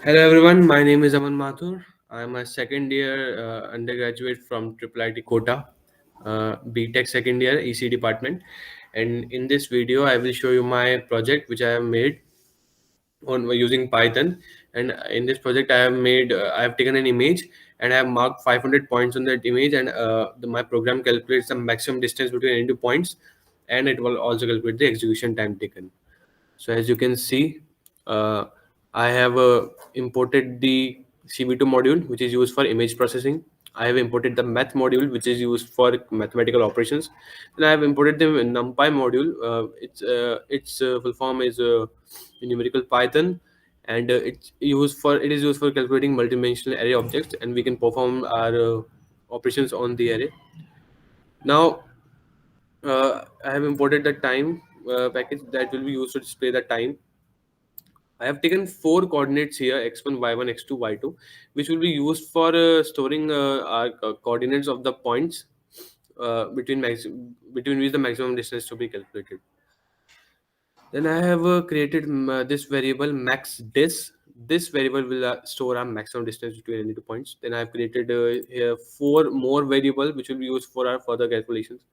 Hello everyone, my name is Aman Mathur. I'm a second year undergraduate from Triple IT Kota, BTech second year EC department. And in this video, I will show you my project which I have made on using Python. And in this project, I have taken an image and I have marked 500 points on that image, and my program calculates the maximum distance between any two points, and it will also calculate the execution time taken. So as you can see, uh, I have imported the CV2 module, which is used for image processing. I have imported the math module, which is used for mathematical operations. And I have imported the NumPy module. Its full form is numerical Python, and it is used for calculating multidimensional array objects, and we can perform our operations on the array. Now, I have imported the time package that will be used to display the time. I have taken four coordinates here: x1, y1, x2, y2, which will be used for storing our coordinates of the points between which the maximum distance to be calculated. Then I have created this variable max dis. This variable will store our maximum distance between any two points. Then I have created here four more variables which will be used for our further calculations.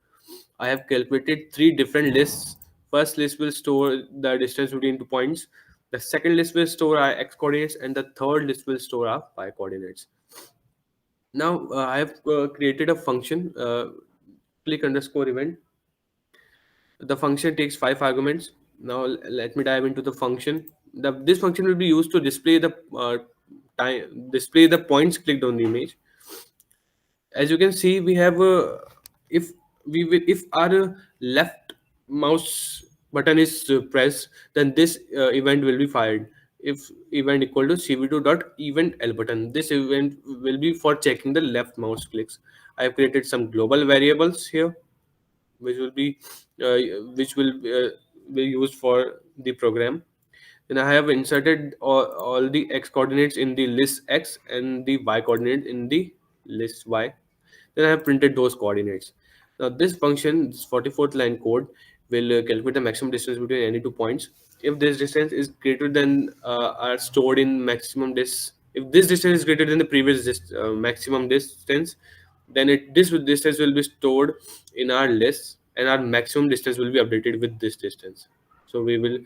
I have calculated three different lists. First list will store the distance between two points. The second list will store our x coordinates, and the third list will store our y coordinates. Now I have created a function, click underscore event. The function takes five arguments. Now let me dive into the function. This function will be used to display the points clicked on the image. As you can see, we have if if our left mouse button is pressed, then this event will be fired. If event equal to cv2 dot event l button, this event will be for checking the left mouse clicks. I have created some global variables here which will be uh, be used for the program. Then I have inserted all the x coordinates in the list x and the y coordinate in the list y. Then I have printed those coordinates. Now this function, this 44th line code, will calculate the maximum distance between any two points. If this distance is greater than are stored in maximum dis, if this distance is greater than the previous maximum distance, then this distance will be stored in our list, and our maximum distance will be updated with this distance. So we will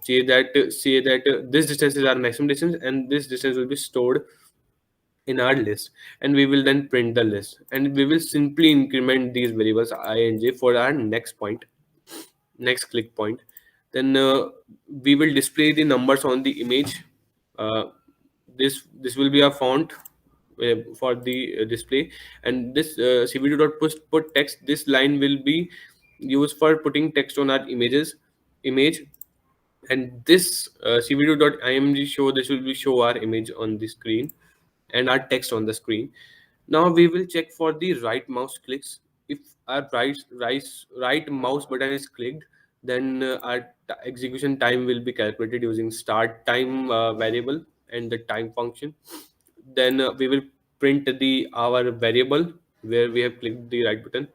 say that this distance is our maximum distance, and this distance will be stored in our list, and we will then print the list, and we will simply increment these variables I and j for our next click point. Then we will display the numbers on the image. Uh, this this will be a font for the display, and this cv2 dot put text, this line will be used for putting text on our image. And this cv2 dot img show, this will be show our image on the screen and our text on the screen. Now we will check for the right mouse clicks. If our right mouse button is clicked, then our execution time will be calculated using start time variable and the time function. Then we will print the our variable where we have clicked the right button,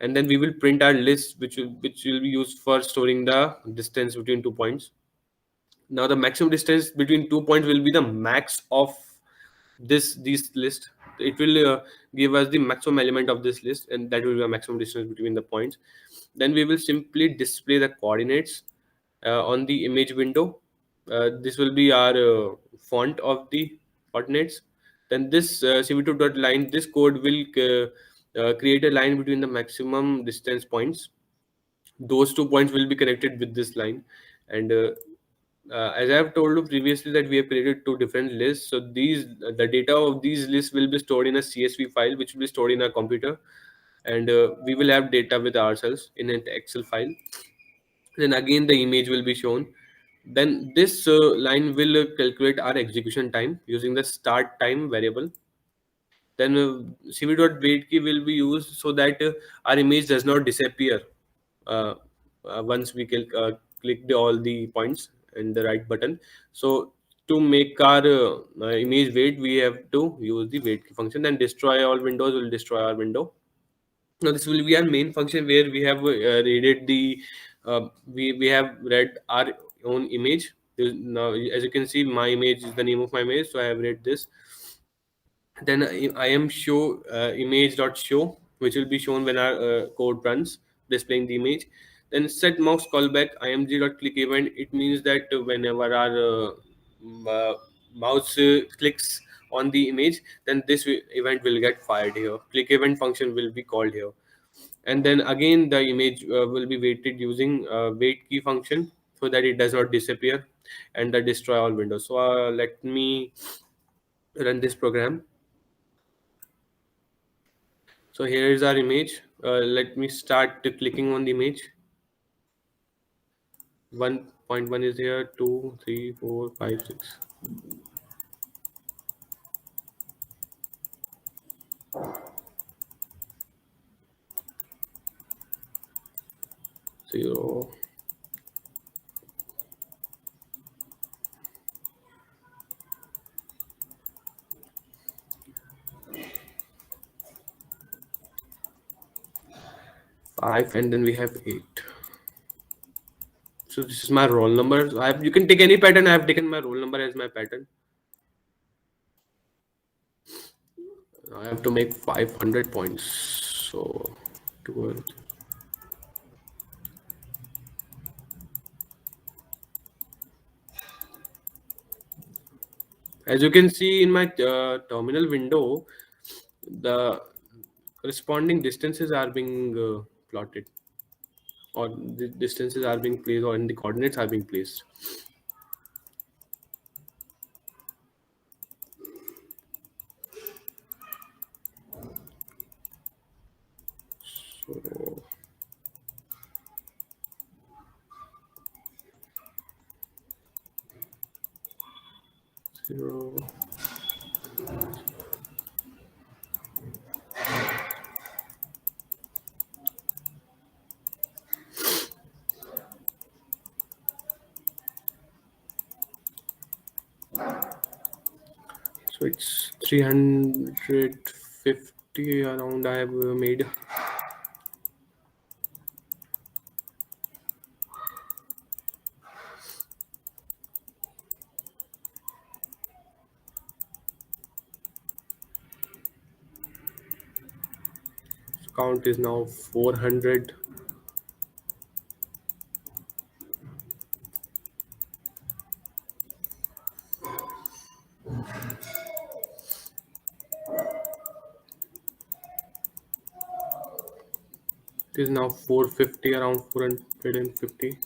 and then we will print our list, which will be used for storing the distance between two points. Now the maximum distance between two points will be the max of this list. It will give us the maximum element of this list, and that will be a maximum distance between the points. Then we will simply display the coordinates on the image window. This will be our font of the coordinates. Then this cv2 dot line, this code will create a line between the maximum distance points. Those two points will be connected with this line, and as I have told you previously that we have created two different lists. So the data of these lists will be stored in a CSV file, which will be stored in our computer, and we will have data with ourselves in an Excel file. Then again the image will be shown. Then this line will calculate our execution time using the start time variable. Then cv.wait key will be used so that our image does not disappear uh, once we click all the points and the right button. So to make our image wait, we have to use the wait key function. Then destroy all windows will destroy our window. Now this will be our main function where we have read our own image. Now, as you can see, my image is the name of my image, so I have read this. Then I am show image dot show, which will be shown when our code runs, displaying the image. Then set mouse callback img dot click event. It means that whenever our mouse clicks on the image, then this event will get fired here. Click event function will be called here. And then again the image will be waited using wait key function, so that it does not disappear, and the destroy all windows. So let me run this program. So here is our image. Let me start clicking on the image. 1.1 is here, 2, 3, 4, 5, 6. Zero. Five, and then we have 8. So this is my roll number. So you can take any pattern. I have taken my roll number as my pattern. I have to make 500 points. So 12. As you can see in my terminal window, the corresponding distances are being plotted, or the distances are being placed, or in the coordinates are being placed. So 0. So it's 350 around I have made. Count is now 400. It is now 450, around 450.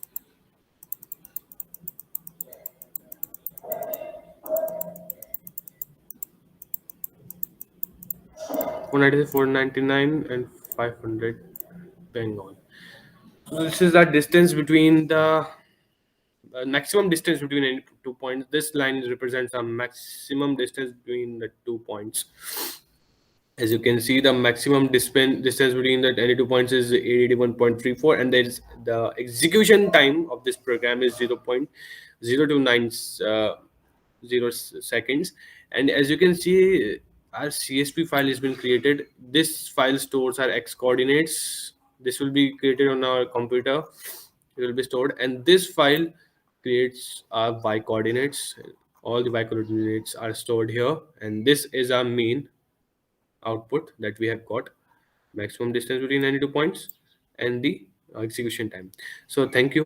490, 499, and 500. Bang on. So this is the distance between the maximum distance between any two points. This line represents a maximum distance between the 2 points. As you can see, the maximum distance between the any 2 points is 81.34, and there is the execution time of this program is 0.029 seconds. And as you can see, our CSV file has been created. This file stores our x coordinates. This will be created on our computer. It will be stored, and this file creates our y coordinates. All the y coordinates are stored here, and this is our main output that we have got: maximum distance between any 2 points and the execution time. So thank you.